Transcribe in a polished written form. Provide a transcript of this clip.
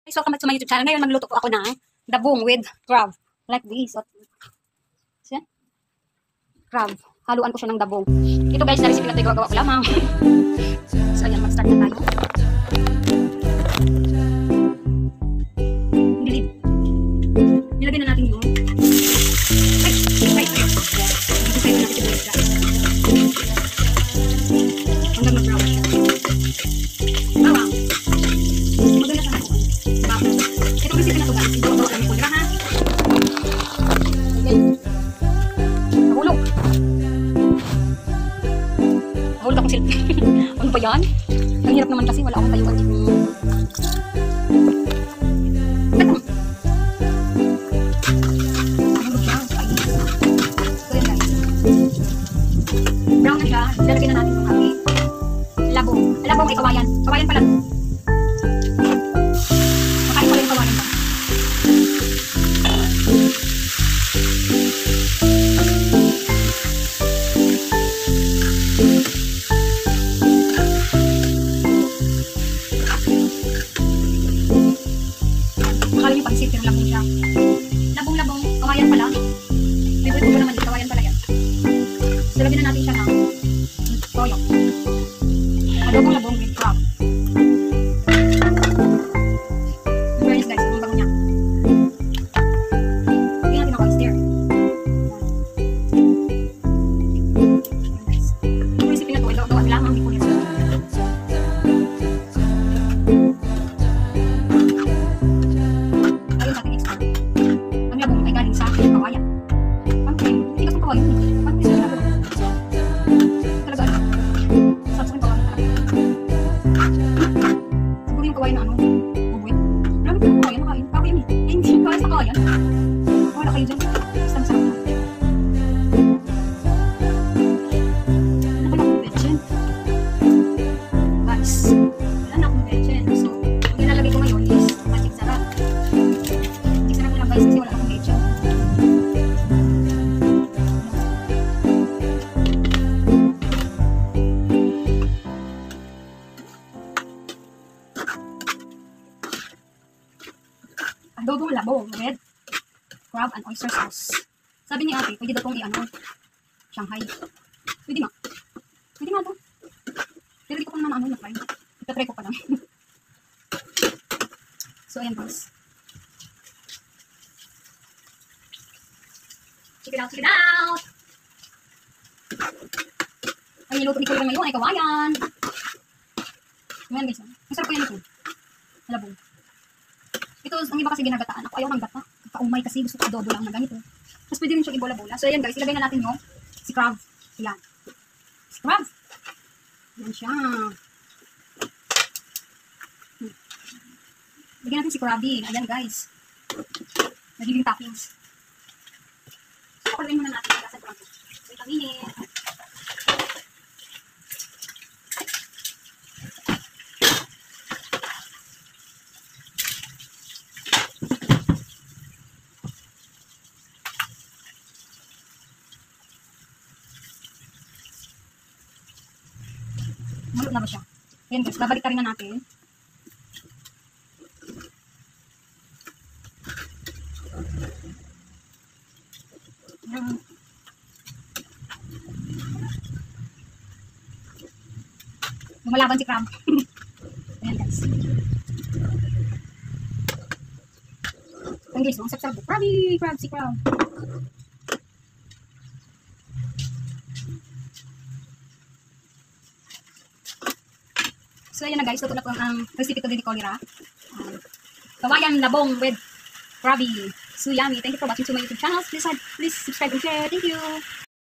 Guys, welcome back to my YouTube channel. Ngayon magluto po ako ng dabong with crab. Like this. So, yan. Crab. Haluan ko siya ng dabong. Ito guys, na recipe na ito. Gawa ko lamang. So, ayan. Mag-start na tayo. Nilagay na natin yung hanggang mag-brown siya. Bawang. Maganda sa natin. Itong recipe na ito guys. Ito lang yung pulira ha. Okay. Nahulog. Nahulog akong silpi. Ano ba yan? Ang hirap naman kasi wala akong tayuan dito. Brown na siya. Lalagyan na natin yung ating labong. Labong ay kawayan. Kawayan pala. Makain pala yung kawayan pa. Akala nyo pag-isip yung labong siya. Labong-labong. Kawayan pala. Favorite ko naman yung kawayan pala yan. So, lagyan na natin siya ng toyo. Labong-labong with crab. Very nice guys, ang bango niya. Lagyan natin ako i-stir. Yung recipe na ito, gawa lamang di kulit. Ayun natin expand. Ang labong ay galing sa kawayan. Hindi ka sa kawayan. Paano isa labong? Talaga ano? Sarap sa kawayan talaga. Siguro yung kawayan na ano? Bubuin. Lalo yung kawayan, nakain. Kawayan eh. Hindi, kawayan sa kawayan. Wala kayo dyan. Basta masarap na. Wala pala akong betchen. Guys, wala na akong betchen. So, ang nilalagay ko ngayon is magic sarap. Magic sarap na lang guys kasi wala akong betchen. Adobong labong with crab and oyster sauce. Sabi ni ate, pwede daw itong i-ano, Shanghai. Pwede nga. Pwede nga ito. Pero di ko pa naman na-try. Ito-try ko pa lang. So, ayan guys. Check it out, check it out! Ang niluto ni Kuya ngayon ay kawayan. Ayan guys. Masarap ko yan ito. Labong. Ito, ang iba kasi ginagataan. Ako ayaw ng gata. Kaumay kasi gusto ko adobo lang na ganito. Tapos pwede rin siyang ibola-bola. So, ayan guys, ilagay na natin yung si crab. Ayan. Si crab. Ayan siya. Lagyan natin si crabby. Ayan guys. Nagiging toppings. So, pakulagay muna natin. Lagasan ko lang ito. Wait a minute. Maluto na ba siya? Ayan guys, babalik ka rin na natin. Lumalaban si crab. Ayan guys. Ayan guys, ang sarap-sarap. Crabby! Crab, si crab. So, ayan na guys. Luto na po ang recipe ko din ni Colira. Kawayan labong with crabby. So, yummy. Thank you for watching to my YouTube channel. Please subscribe and share. Thank you.